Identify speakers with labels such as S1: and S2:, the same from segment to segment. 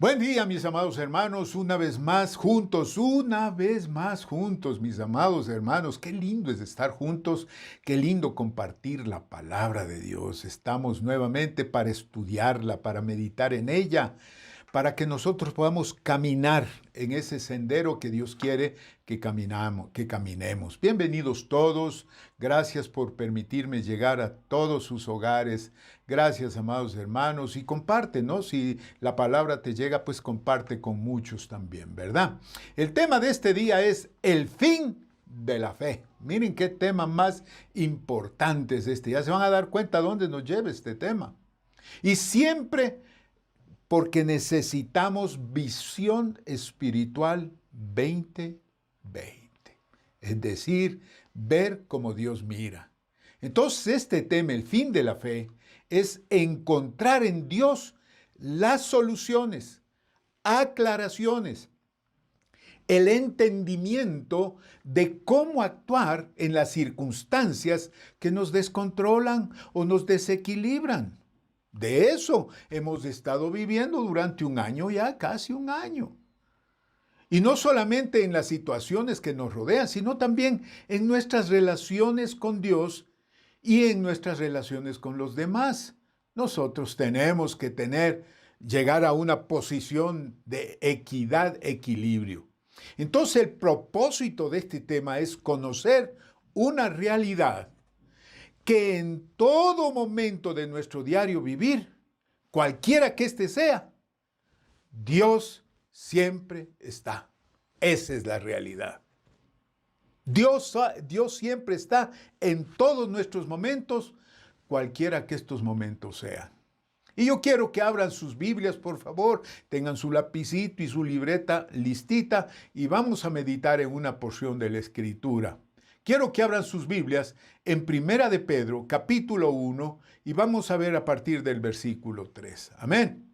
S1: Buen día, mis amados hermanos, una vez más juntos, mis amados hermanos. Qué lindo es estar juntos, qué lindo compartir la palabra de Dios. Estamos nuevamente para estudiarla, para meditar en ella, para que nosotros podamos caminar en ese sendero que Dios quiere que caminemos. Bienvenidos todos, gracias por permitirme llegar a todos sus hogares. Gracias, amados hermanos, y comparte, ¿no? Si la palabra te llega, pues comparte con muchos también, ¿verdad? El tema de este día es el fin de la fe. Miren qué tema más importante es este. Ya se van a dar cuenta dónde nos lleva este tema. Y siempre porque necesitamos visión espiritual 2020. Es decir, ver como Dios mira. Entonces, este tema, el fin de la fe, es encontrar en Dios las soluciones, aclaraciones, el entendimiento de cómo actuar en las circunstancias que nos descontrolan o nos desequilibran. De eso hemos estado viviendo durante un año ya, casi un año. Y no solamente en las situaciones que nos rodean, sino también en nuestras relaciones con Dios y en nuestras relaciones con los demás. Nosotros tenemos que llegar a una posición de equidad, equilibrio. Entonces, el propósito de este tema es conocer una realidad que en todo momento de nuestro diario vivir, cualquiera que éste sea, Dios siempre está. Esa es la realidad. Dios siempre está en todos nuestros momentos, cualquiera que estos momentos sean. Y yo quiero que abran sus Biblias, por favor, tengan su lapicito y su libreta listita y vamos a meditar en una porción de la Escritura. Quiero que abran sus Biblias en Primera de Pedro, capítulo 1, y vamos a ver a partir del versículo 3. Amén.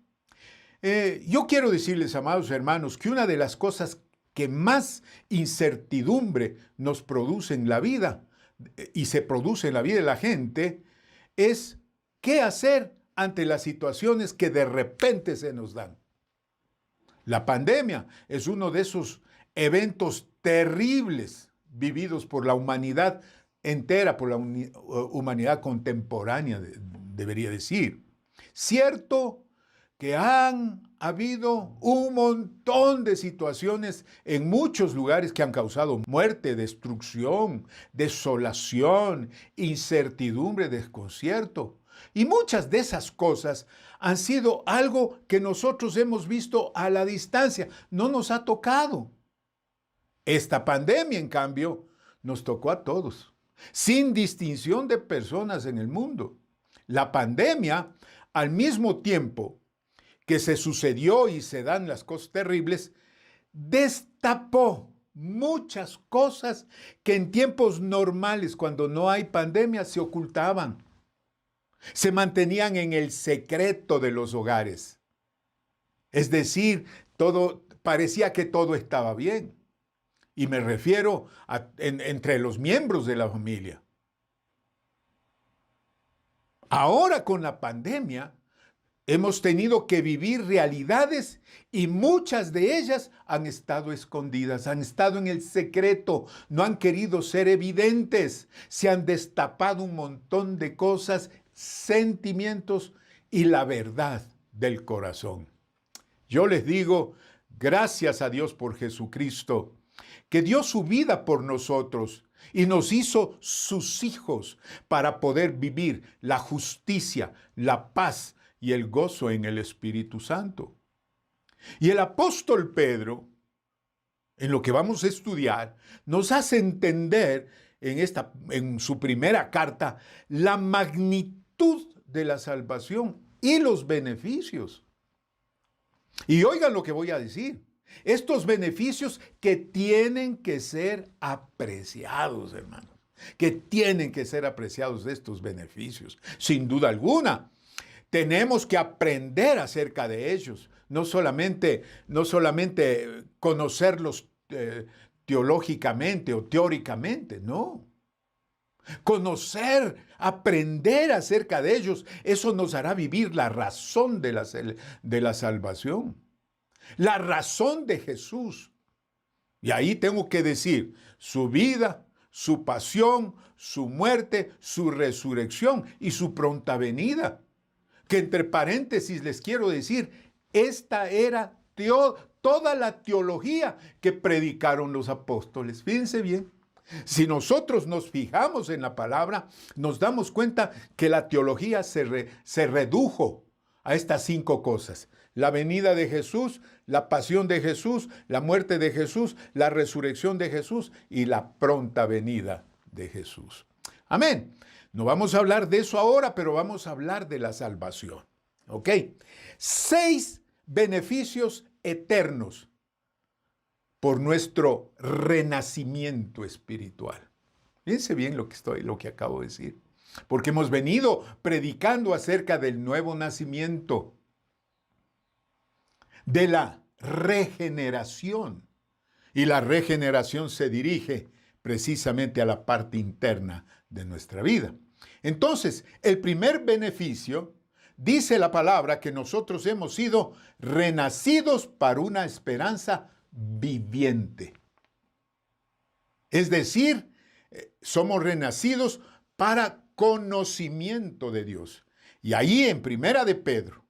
S1: Yo quiero decirles, amados hermanos, que una de las cosas que más incertidumbre nos produce en la vida, y se produce en la vida de la gente, es qué hacer ante las situaciones que de repente se nos dan. La pandemia es uno de esos eventos terribles vividos por la humanidad entera, por la humanidad contemporánea, debería decir. Cierto que han habido un montón de situaciones en muchos lugares que han causado muerte, destrucción, desolación, incertidumbre, desconcierto. Y muchas de esas cosas han sido algo que nosotros hemos visto a la distancia, no nos ha tocado. Esta pandemia, en cambio, nos tocó a todos, sin distinción de personas en el mundo. La pandemia, al mismo tiempo que se sucedió y se dan las cosas terribles, destapó muchas cosas que en tiempos normales, cuando no hay pandemia, se ocultaban. Se mantenían en el secreto de los hogares. Es decir, parecía que todo estaba bien. Y me refiero entre los miembros de la familia. Ahora con la pandemia hemos tenido que vivir realidades y muchas de ellas han estado escondidas, han estado en el secreto, no han querido ser evidentes. Se han destapado un montón de cosas, sentimientos y la verdad del corazón. Yo les digo, gracias a Dios por Jesucristo, que dio su vida por nosotros y nos hizo sus hijos para poder vivir la justicia, la paz y el gozo en el Espíritu Santo. Y el apóstol Pedro, en lo que vamos a estudiar, nos hace entender en su primera carta la magnitud de la salvación y los beneficios. Y oigan lo que voy a decir. Estos beneficios que tienen que ser apreciados, hermanos. Que tienen que ser apreciados de estos beneficios, sin duda alguna. Tenemos que aprender acerca de ellos, no solamente conocerlos teológicamente o teóricamente, no. Conocer, aprender acerca de ellos, eso nos hará vivir la razón de la salvación. la razón de Jesús. Y ahí tengo que decir, su vida, su pasión, su muerte, su resurrección y su pronta venida. Que entre paréntesis les quiero decir, esta era toda la teología que predicaron los apóstoles. Fíjense bien. Si nosotros nos fijamos en la palabra, nos damos cuenta que la teología se redujo a estas 5 cosas. La venida de Jesús, la pasión de Jesús, la muerte de Jesús, la resurrección de Jesús y la pronta venida de Jesús. Amén. No vamos a hablar de eso ahora, pero vamos a hablar de la salvación. ¿Ok? 6 beneficios eternos por nuestro renacimiento espiritual. Fíjense bien lo que acabo de decir. Porque hemos venido predicando acerca del nuevo nacimiento, de la regeneración. Y la regeneración se dirige precisamente a la parte interna de nuestra vida. Entonces, el primer beneficio, dice la palabra que nosotros hemos sido renacidos para una esperanza viviente. Es decir, somos renacidos para conocimiento de Dios. Y ahí en Primera de Pedro,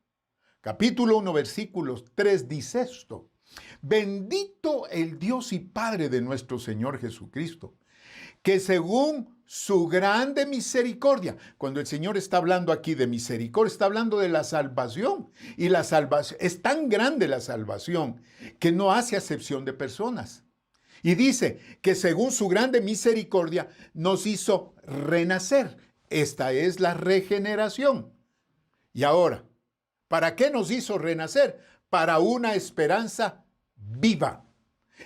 S1: capítulo 1, versículos 3, dice esto: bendito el Dios y Padre de nuestro Señor Jesucristo, que según su grande misericordia, cuando el Señor está hablando aquí de misericordia, está hablando de la salvación. Y la salvación, es tan grande la salvación que no hace acepción de personas. Y dice que según su grande misericordia nos hizo renacer. Esta es la regeneración. Y ahora, ¿para qué nos hizo renacer? Para una esperanza viva,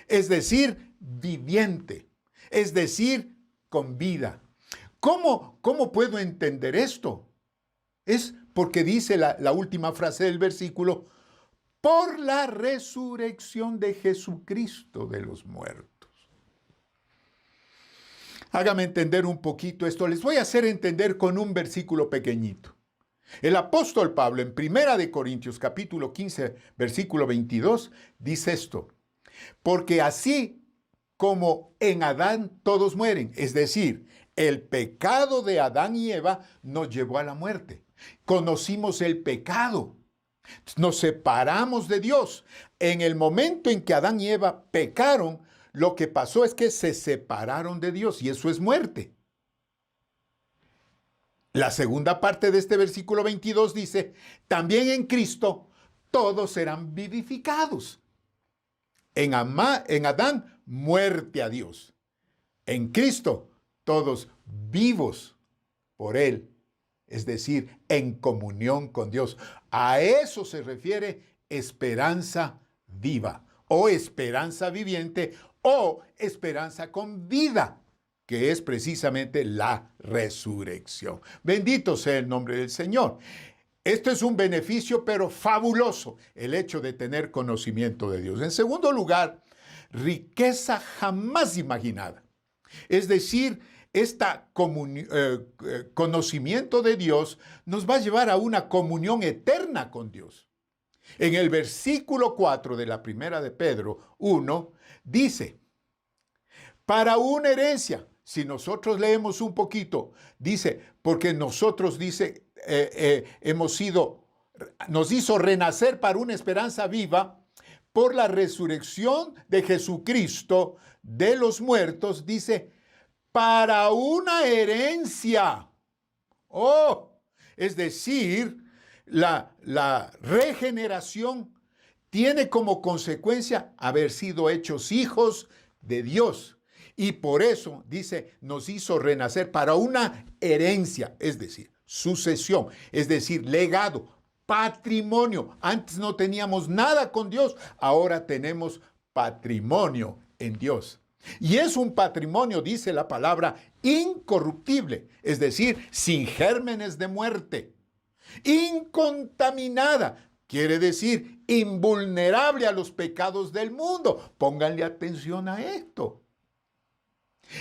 S1: es decir, viviente, es decir, con vida. ¿Cómo puedo entender esto? Es porque dice la última frase del versículo, por la resurrección de Jesucristo de los muertos. Hágame entender un poquito esto. Les voy a hacer entender con un versículo pequeñito. El apóstol Pablo en 1 Corintios capítulo 15, versículo 22, dice esto: porque así como en Adán todos mueren, es decir, el pecado de Adán y Eva nos llevó a la muerte. Conocimos el pecado, nos separamos de Dios. En el momento en que Adán y Eva pecaron, lo que pasó es que se separaron de Dios y eso es muerte. La segunda parte de este versículo 22 dice, también en Cristo todos serán vivificados. En Adán, muerte a Dios. En Cristo, todos vivos por Él. Es decir, en comunión con Dios. A eso se refiere esperanza viva, o esperanza viviente, o esperanza con vida, que es precisamente la resurrección. Bendito sea el nombre del Señor. Esto es un beneficio, pero fabuloso, el hecho de tener conocimiento de Dios. En segundo lugar, riqueza jamás imaginada. Es decir, este conocimiento de Dios nos va a llevar a una comunión eterna con Dios. En el versículo 4 de la primera de Pedro 1, dice, para una herencia. Si nosotros leemos un poquito, dice, porque nosotros, dice, nos hizo renacer para una esperanza viva por la resurrección de Jesucristo de los muertos, dice, para una herencia. Oh, es decir, la regeneración tiene como consecuencia haber sido hechos hijos de Dios. Y por eso, dice, nos hizo renacer para una herencia, es decir, sucesión, es decir, legado, patrimonio. Antes no teníamos nada con Dios, ahora tenemos patrimonio en Dios. Y es un patrimonio, dice la palabra, incorruptible, es decir, sin gérmenes de muerte, incontaminada, quiere decir invulnerable a los pecados del mundo. Pónganle atención a esto.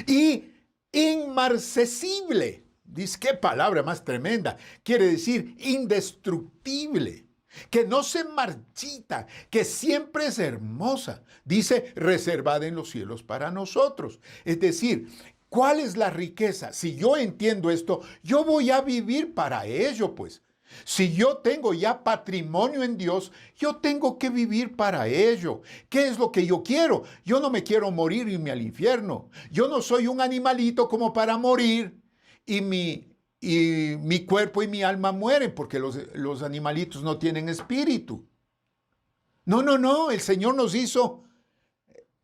S1: Y inmarcesible, dice, qué palabra más tremenda, quiere decir indestructible. que no se marchita, que siempre es hermosa. Dice, reservada en los cielos para nosotros. Es decir, ¿cuál es la riqueza? Si yo entiendo esto, yo voy a vivir para ello, pues. Si yo tengo ya patrimonio en Dios, yo tengo que vivir para ello. ¿Qué es lo que yo quiero? Yo no me quiero morir y irme al infierno. Yo no soy un animalito como para morir y mi cuerpo y mi alma mueren, porque los animalitos no tienen espíritu. No, no, no, el Señor nos hizo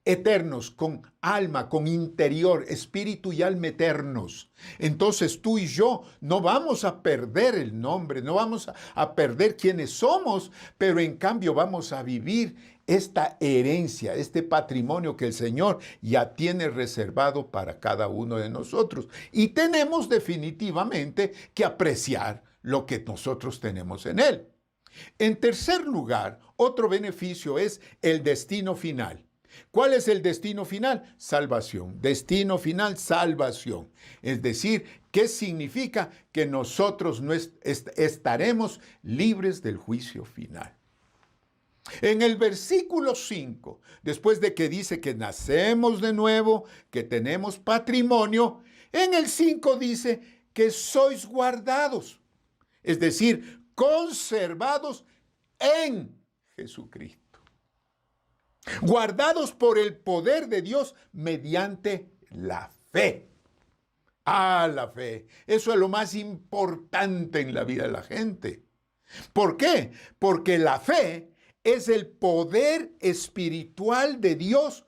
S1: eternos, con alma, con interior, espíritu y alma eternos. Entonces tú y yo no vamos a perder el nombre, no vamos a perder quiénes somos, pero en cambio vamos a vivir esta herencia, este patrimonio que el Señor ya tiene reservado para cada uno de nosotros. Y tenemos definitivamente que apreciar lo que nosotros tenemos en Él. En tercer lugar, otro beneficio es el destino final. ¿Cuál es el destino final? Salvación. Destino final, salvación. Es decir, ¿qué significa? Que nosotros no estaremos libres del juicio final. En el versículo 5, después de que dice que nacemos de nuevo, que tenemos patrimonio, en el 5 dice que sois guardados, es decir, conservados en Jesucristo. Guardados por el poder de Dios mediante la fe. Ah, la fe. Eso es lo más importante en la vida de la gente. ¿Por qué? Porque la fe es el poder espiritual de Dios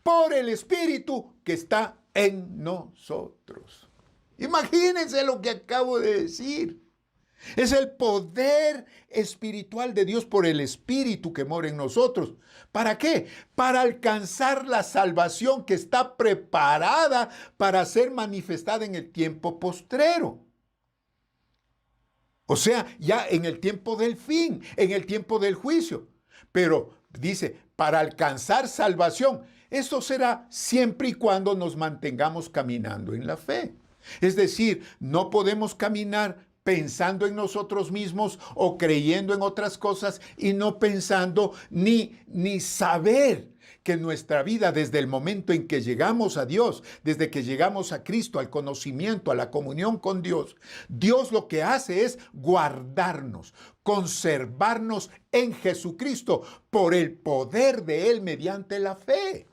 S1: por el Espíritu que está en nosotros. Imagínense lo que acabo de decir. Es el poder espiritual de Dios por el Espíritu que mora en nosotros. ¿Para qué? Para alcanzar la salvación que está preparada para ser manifestada en el tiempo postrero. O sea, ya en el tiempo del fin, en el tiempo del juicio. Pero dice, para alcanzar salvación, eso será siempre y cuando nos mantengamos caminando en la fe. Es decir, no podemos caminar pensando en nosotros mismos o creyendo en otras cosas y no pensando ni saber que nuestra vida desde el momento en que llegamos a Dios, desde que llegamos a Cristo, al conocimiento, a la comunión con Dios, Dios lo que hace es guardarnos, conservarnos en Jesucristo por el poder de Él mediante la fe.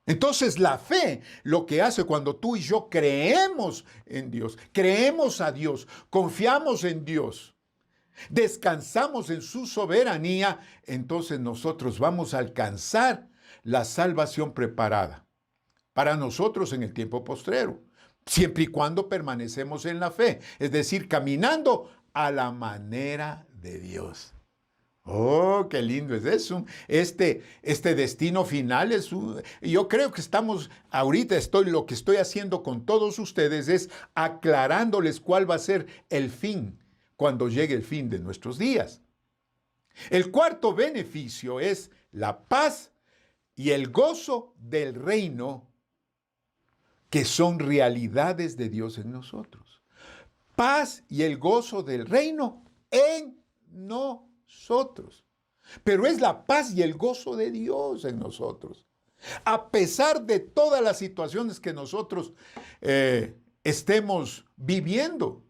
S1: Entonces la fe lo que hace cuando tú y yo creemos en Dios, creemos a Dios, confiamos en Dios, descansamos en su soberanía, entonces nosotros vamos a alcanzar la salvación preparada para nosotros en el tiempo postrero, siempre y cuando permanecemos en la fe, es decir, caminando a la manera de Dios. Oh, qué lindo es eso. Este destino final yo creo que ahorita lo que estoy haciendo con todos ustedes es aclarándoles cuál va a ser el fin cuando llegue el fin de nuestros días. El cuarto beneficio es la paz y el gozo del reino, que son realidades de Dios en nosotros. Paz y el gozo del reino en nosotros. Pero es la paz y el gozo de Dios en nosotros. A pesar de todas las situaciones que nosotros estemos viviendo.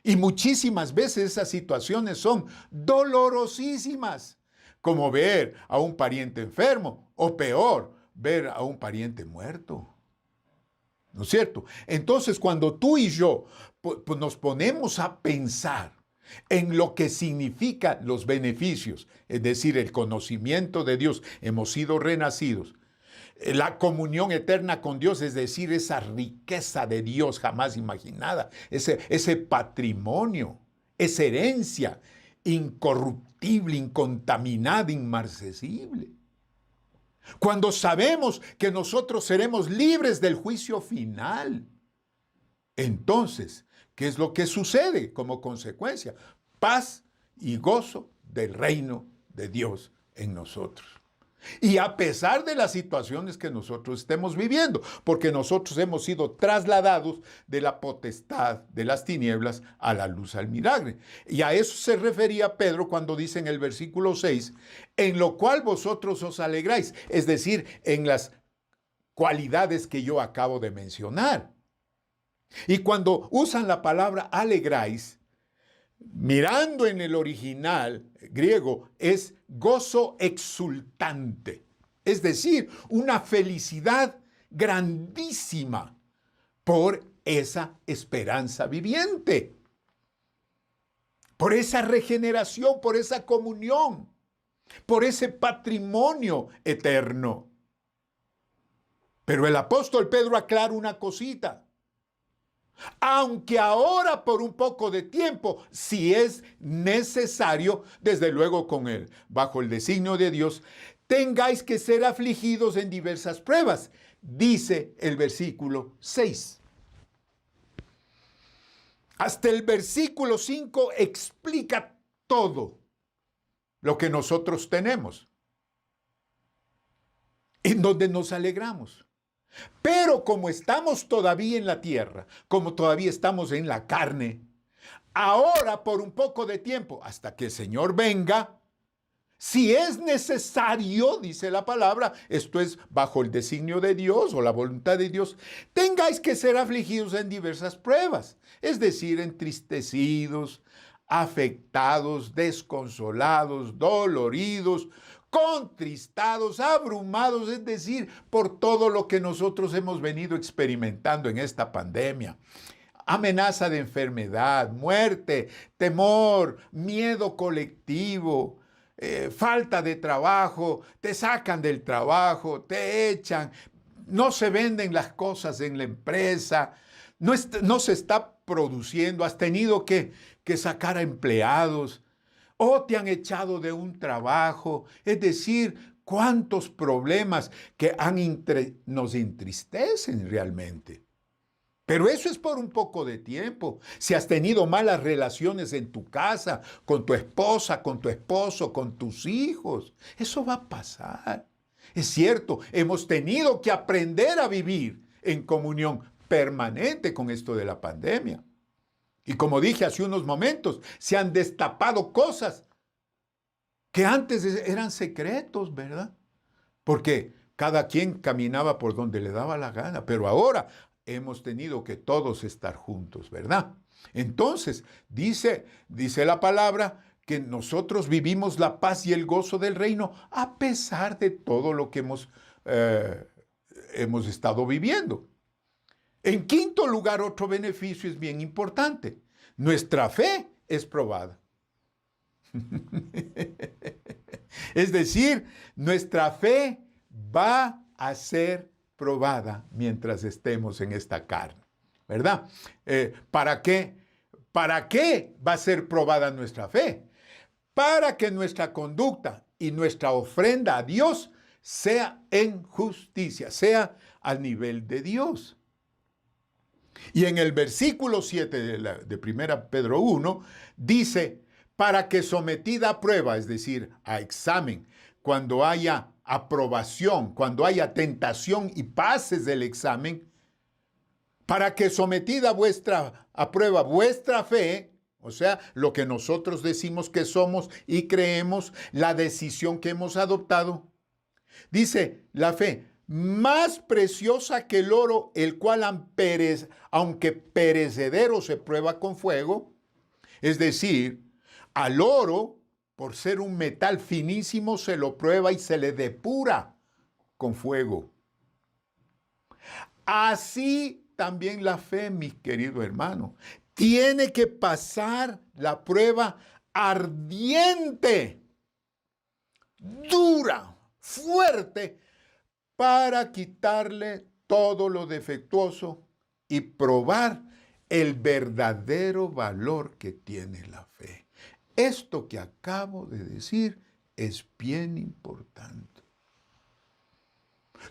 S1: Y muchísimas veces esas situaciones son dolorosísimas, como ver a un pariente enfermo o peor, ver a un pariente muerto. ¿No es cierto? Entonces, cuando tú y yo nos ponemos a pensar en lo que significan los beneficios, es decir, el conocimiento de Dios, hemos sido renacidos, la comunión eterna con Dios, es decir, esa riqueza de Dios jamás imaginada, ese patrimonio, esa herencia incorruptible, incontaminada, inmarcesible. Cuando sabemos que nosotros seremos libres del juicio final, entonces, ¿qué es lo que sucede como consecuencia? Paz y gozo del reino de Dios en nosotros. Y a pesar de las situaciones que nosotros estemos viviendo, porque nosotros hemos sido trasladados de la potestad de las tinieblas a la luz admirable. Y a eso se refería Pedro cuando dice en el versículo 6, en lo cual vosotros os alegráis, es decir, en las cualidades que yo acabo de mencionar. Y cuando usan la palabra alegráis, mirando en el original griego, es gozo exultante, es decir, una felicidad grandísima por esa esperanza viviente, por esa regeneración, por esa comunión, por ese patrimonio eterno. Pero el apóstol Pedro aclara una cosita. Aunque ahora por un poco de tiempo, si es necesario, desde luego con él, bajo el designio de Dios, tengáis que ser afligidos en diversas pruebas, dice el versículo 6. Hasta el versículo 5 explica todo lo que nosotros tenemos, en donde nos alegramos. Pero como estamos todavía en la tierra, como todavía estamos en la carne, ahora por un poco de tiempo, hasta que el Señor venga, si es necesario, dice la palabra, esto es bajo el designio de Dios o la voluntad de Dios, tengáis que ser afligidos en diversas pruebas, es decir, entristecidos, afectados, desconsolados, doloridos, contristados, abrumados, es decir, por todo lo que nosotros hemos venido experimentando en esta pandemia. Amenaza de enfermedad, muerte, temor, miedo colectivo, falta de trabajo, te sacan del trabajo, te echan, no se venden las cosas en la empresa, no se está produciendo, has tenido que sacar a empleados, o te han echado de un trabajo, es decir, cuántos problemas que nos entristecen realmente. Pero eso es por un poco de tiempo. Si has tenido malas relaciones en tu casa, con tu esposa, con tu esposo, con tus hijos, eso va a pasar. Es cierto, hemos tenido que aprender a vivir en comunión permanente con esto de la pandemia. Y como dije hace unos momentos, se han destapado cosas que antes eran secretos, ¿verdad? Porque cada quien caminaba por donde le daba la gana, pero ahora hemos tenido que todos estar juntos, ¿verdad? Entonces, dice la palabra que nosotros vivimos la paz y el gozo del reino a pesar de todo lo que hemos estado viviendo. En quinto lugar, otro beneficio es bien importante. Nuestra fe es probada. Es decir, nuestra fe va a ser probada mientras estemos en esta carne, ¿verdad? ¿Para qué? ¿Para qué va a ser probada nuestra fe? Para que nuestra conducta y nuestra ofrenda a Dios sea en justicia, sea al nivel de Dios. Y en el versículo 7 de 1 Pedro 1 dice, para que sometida a prueba, es decir, a examen, cuando haya aprobación, cuando haya tentación y pases del examen, para que sometida a prueba vuestra fe, o sea, lo que nosotros decimos que somos y creemos, la decisión que hemos adoptado, dice la fe, más preciosa que el oro, el cual aunque perecedero se prueba con fuego, es decir, al oro, por ser un metal finísimo, se lo prueba y se le depura con fuego. Así también la fe, mis queridos hermanos, tiene que pasar la prueba ardiente, dura, fuerte, para quitarle todo lo defectuoso y probar el verdadero valor que tiene la fe. Esto que acabo de decir es bien importante.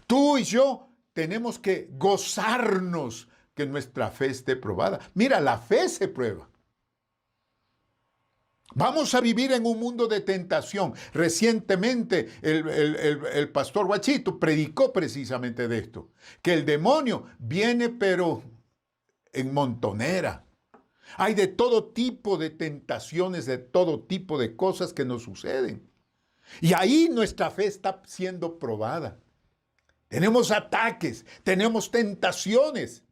S1: Tú y yo tenemos que gozarnos que nuestra fe esté probada. Mira, la fe se prueba. Vamos a vivir en un mundo de tentación. Recientemente el pastor Guachito predicó precisamente de esto, que el demonio viene pero en montonera. Hay de todo tipo de tentaciones, de todo tipo de cosas que nos suceden. Y ahí nuestra fe está siendo probada. Tenemos ataques, tenemos tentaciones,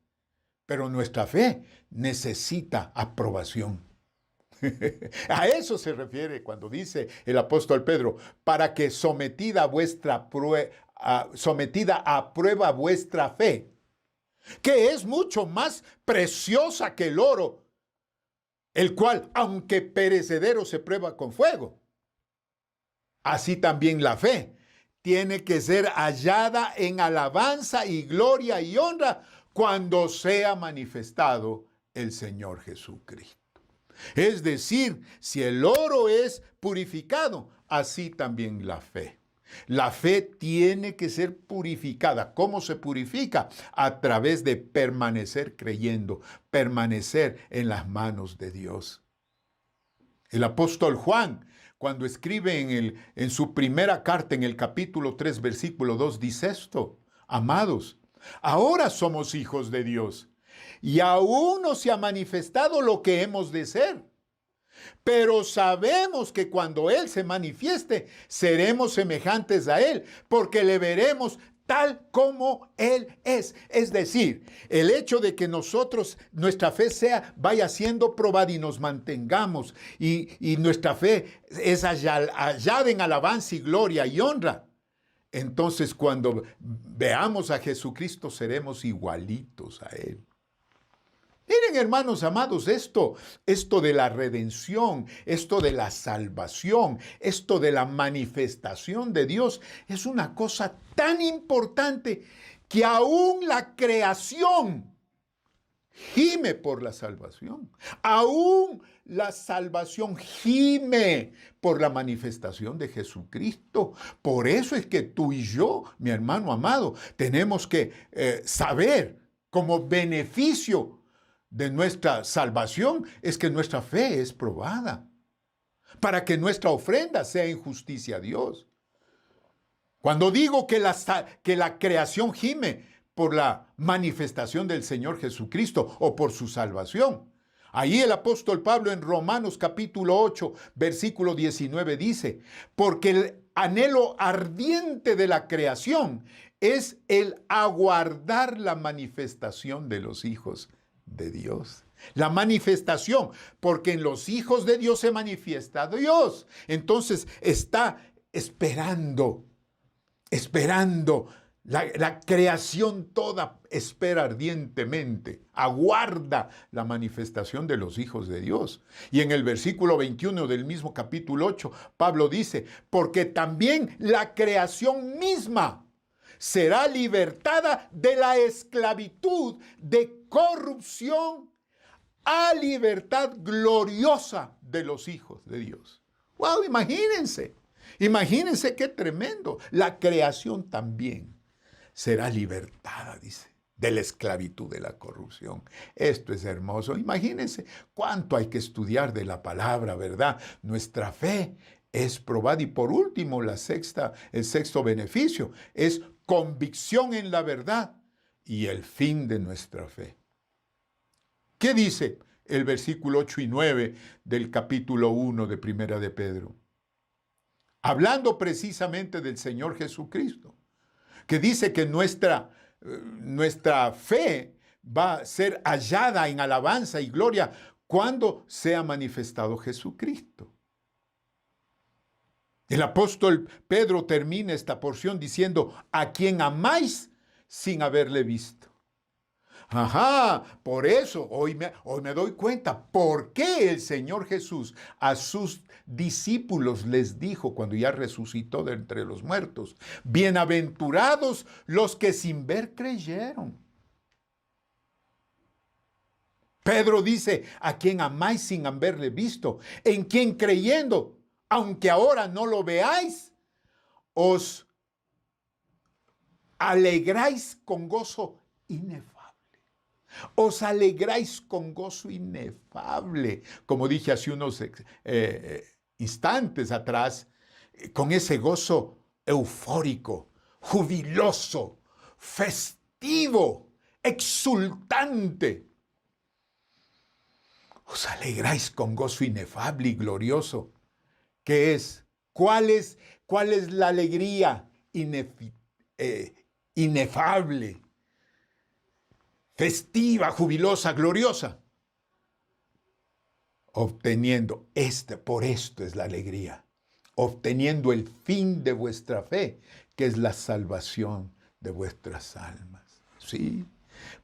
S1: pero nuestra fe necesita aprobación. A eso se refiere cuando dice el apóstol Pedro, para que sometida a prueba vuestra fe, que es mucho más preciosa que el oro, el cual, aunque perecedero, se prueba con fuego. Así también la fe tiene que ser hallada en alabanza y gloria y honra cuando sea manifestado el Señor Jesucristo. Es decir, si el oro es purificado, así también la fe. La fe tiene que ser purificada. ¿Cómo se purifica? A través de permanecer creyendo, permanecer en las manos de Dios. El apóstol Juan, cuando escribe en su primera carta, en el capítulo 3, versículo 2, dice esto: amados, ahora somos hijos de Dios, y aún no se ha manifestado lo que hemos de ser. Pero sabemos que cuando Él se manifieste, seremos semejantes a Él, porque le veremos tal como Él es. Es decir, el hecho de que nuestra fe vaya siendo probada y nos mantengamos, y nuestra fe es hallada en alabanza y gloria y honra. Entonces, cuando veamos a Jesucristo, seremos igualitos a Él. Miren, hermanos amados, esto de la redención, esto de la salvación, esto de la manifestación de Dios, es una cosa tan importante que aún la creación gime por la salvación. Aún la salvación gime por la manifestación de Jesucristo. Por eso es que tú y yo, mi hermano amado, tenemos que saber como beneficio de nuestra salvación es que nuestra fe es probada, para que nuestra ofrenda sea en justicia a Dios. Cuando digo que la creación gime por la manifestación del Señor Jesucristo o por su salvación, ahí el apóstol Pablo en Romanos capítulo 8, versículo 19 dice, porque el anhelo ardiente de la creación es el aguardar la manifestación de los hijos de Dios. La manifestación, porque en los hijos de Dios se manifiesta Dios. Entonces está esperando. La creación toda espera ardientemente, aguarda la manifestación de los hijos de Dios. Y en el versículo 21 del mismo capítulo 8, Pablo dice, porque también la creación misma será libertada de la esclavitud de corrupción a libertad gloriosa de los hijos de Dios. ¡Wow! Imagínense qué tremendo. La creación también será libertada, dice, de la esclavitud de la corrupción. Esto es hermoso. Imagínense cuánto hay que estudiar de la palabra, ¿verdad? Nuestra fe es probada. Y por último, el sexto beneficio es convicción en la verdad y el fin de nuestra fe. ¿Qué dice el versículo 8 y 9 del capítulo 1 de Primera de Pedro? Hablando precisamente del Señor Jesucristo, que dice que nuestra fe va a ser hallada en alabanza y gloria cuando sea manifestado Jesucristo. El apóstol Pedro termina esta porción diciendo, a quien amáis sin haberle visto. Ajá, por eso hoy me doy cuenta por qué el Señor Jesús a sus discípulos les dijo cuando ya resucitó de entre los muertos, bienaventurados los que sin ver creyeron. Pedro dice, a quien amáis sin haberle visto, en quien creyendo, aunque ahora no lo veáis, os alegráis con gozo inefable. Os alegráis con gozo inefable, como dije hace unos instantes atrás, con ese gozo eufórico, jubiloso, festivo, exultante. Os alegráis con gozo inefable y glorioso. ¿Qué es? ¿Cuál es la alegría inefable, festiva, jubilosa, gloriosa? Obteniendo, por esto es la alegría, obteniendo el fin de vuestra fe, que es la salvación de vuestras almas. ¿Sí?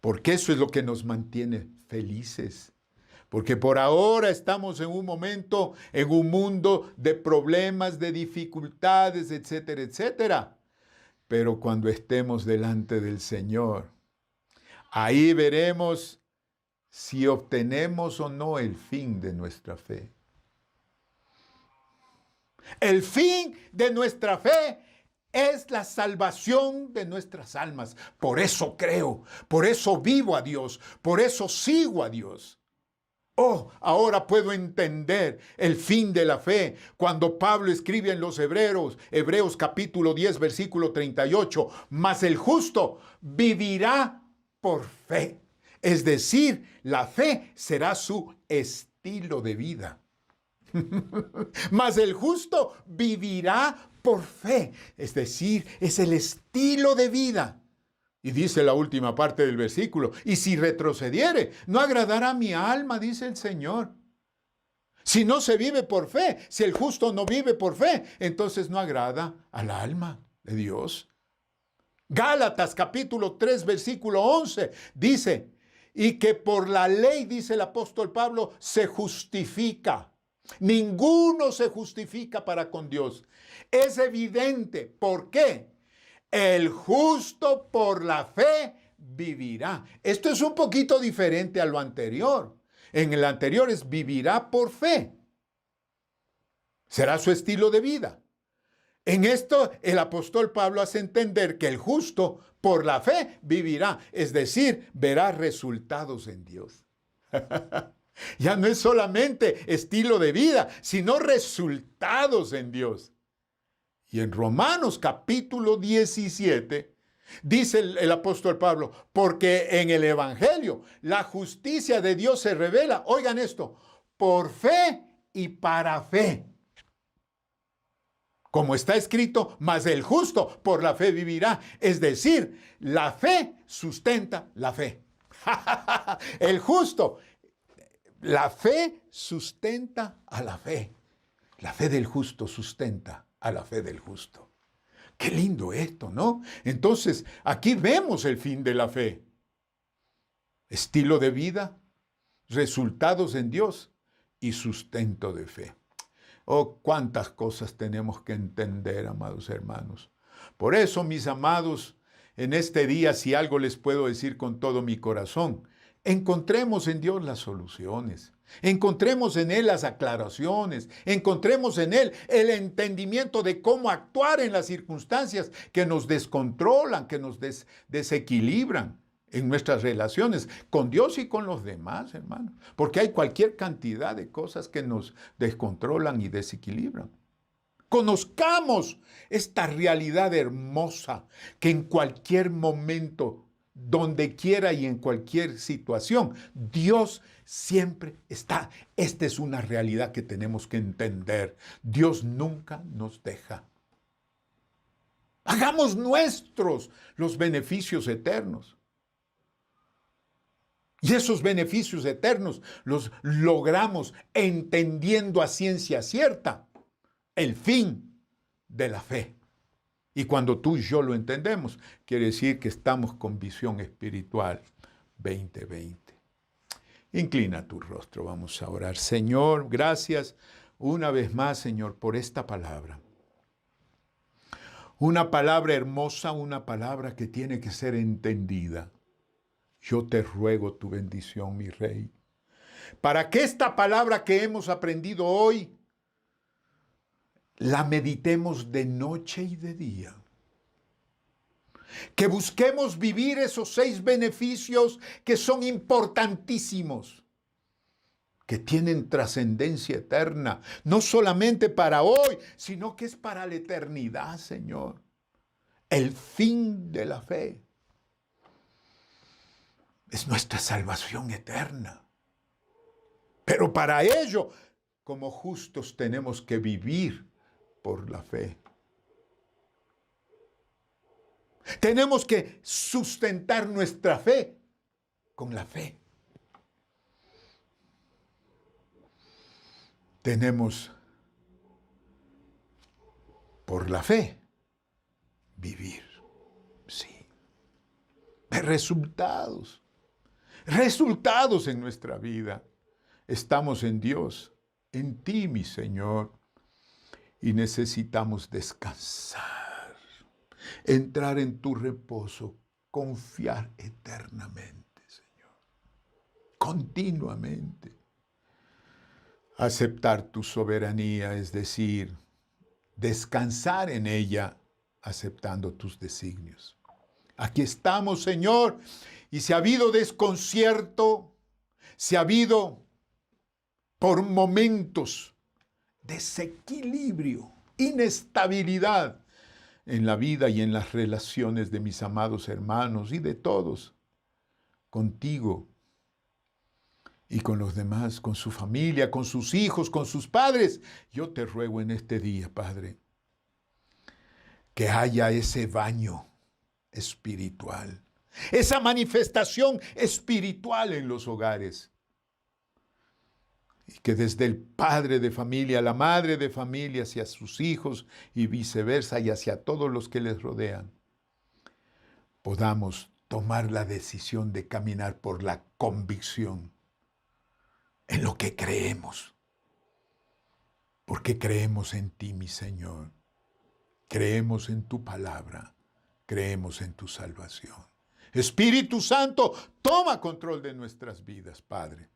S1: Porque eso es lo que nos mantiene felices. Porque por ahora estamos en un momento, en un mundo de problemas, de dificultades, etcétera, etcétera. Pero cuando estemos delante del Señor, ahí veremos si obtenemos o no el fin de nuestra fe. El fin de nuestra fe es la salvación de nuestras almas. Por eso creo, por eso vivo a Dios, por eso sigo a Dios. Oh, ahora puedo entender el fin de la fe cuando Pablo escribe en los Hebreos capítulo 10, versículo 38, mas el justo vivirá por fe. Es decir, la fe será su estilo de vida. Mas el justo vivirá por fe. Es decir, es el estilo de vida. Y dice la última parte del versículo, y si retrocediere, no agradará a mi alma, dice el Señor. Si no se vive por fe, si el justo no vive por fe, entonces no agrada al alma de Dios. Gálatas capítulo 3, versículo 11, dice, y que por la ley, dice el apóstol Pablo, se justifica. Ninguno se justifica para con Dios. Es evidente. ¿Por qué? El justo por la fe vivirá. Esto es un poquito diferente a lo anterior. En el anterior es vivirá por fe. Será su estilo de vida. En esto el apóstol Pablo hace entender que el justo por la fe vivirá. Es decir, verá resultados en Dios. Ya no es solamente estilo de vida, sino resultados en Dios. Y en Romanos capítulo 17, dice el apóstol Pablo, porque en el Evangelio la justicia de Dios se revela, oigan esto, por fe y para fe. Como está escrito, mas el justo por la fe vivirá. Es decir, la fe sustenta la fe. El justo, la fe sustenta a la fe. La fe del justo sustenta a la fe del justo. Qué lindo esto, ¿no? Entonces, aquí vemos el fin de la fe. Estilo de vida, resultados en Dios y sustento de fe. Oh, cuántas cosas tenemos que entender, amados hermanos. Por eso, mis amados, en este día, si algo les puedo decir con todo mi corazón, encontremos en Dios las soluciones. Encontremos en Él las aclaraciones, encontremos en Él el entendimiento de cómo actuar en las circunstancias que nos descontrolan, que nos desequilibran en nuestras relaciones con Dios y con los demás, hermanos. Porque hay cualquier cantidad de cosas que nos descontrolan y desequilibran. Conozcamos esta realidad hermosa que en cualquier momento, donde quiera y en cualquier situación, Dios siempre está. Esta es una realidad que tenemos que entender. Dios nunca nos deja. Hagamos nuestros los beneficios eternos. Y esos beneficios eternos los logramos entendiendo a ciencia cierta el fin de la fe. Y cuando tú y yo lo entendemos, quiere decir que estamos con visión espiritual 2020. Inclina tu rostro, vamos a orar. Señor, gracias una vez más, Señor, por esta palabra. Una palabra hermosa, una palabra que tiene que ser entendida. Yo te ruego tu bendición, mi Rey, para que esta palabra que hemos aprendido hoy la meditemos de noche y de día. Que busquemos vivir esos 6 beneficios que son importantísimos, que tienen trascendencia eterna, no solamente para hoy, sino que es para la eternidad, Señor. El fin de la fe es nuestra salvación eterna. Pero para ello, como justos, tenemos que vivir por la fe. Tenemos que sustentar nuestra fe con la fe. Tenemos por la fe vivir, sí, de resultados en nuestra vida. Estamos en Dios, en ti, mi Señor, y necesitamos descansar, entrar en tu reposo, confiar eternamente, Señor, continuamente. Aceptar tu soberanía, es decir, descansar en ella, aceptando tus designios. Aquí estamos, Señor, y si ha habido desconcierto, si ha habido por momentos desequilibrio, inestabilidad en la vida y en las relaciones de mis amados hermanos y de todos, contigo y con los demás, con su familia, con sus hijos, con sus padres, yo te ruego en este día, Padre, que haya ese baño espiritual, esa manifestación espiritual en los hogares. Y que desde el padre de familia, la madre de familia, hacia sus hijos y viceversa, y hacia todos los que les rodean, podamos tomar la decisión de caminar por la convicción en lo que creemos. Porque creemos en ti, mi Señor. Creemos en tu palabra. Creemos en tu salvación. Espíritu Santo, toma control de nuestras vidas, Padre.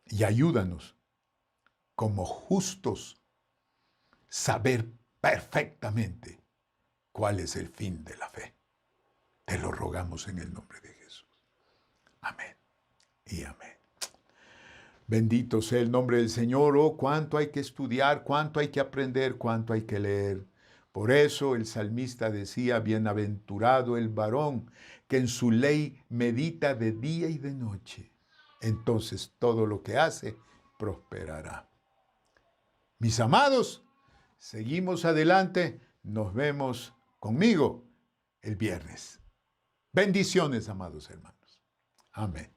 S1: Y ayúdanos, como justos, saber perfectamente cuál es el fin de la fe. Te lo rogamos en el nombre de Jesús. Amén y amén. Bendito sea el nombre del Señor. Oh, cuánto hay que estudiar, cuánto hay que aprender, cuánto hay que leer. Por eso el salmista decía, bienaventurado el varón que en su ley medita de día y de noche. Entonces todo lo que hace prosperará. Mis amados, seguimos adelante. Nos vemos conmigo el viernes. Bendiciones, amados hermanos. Amén.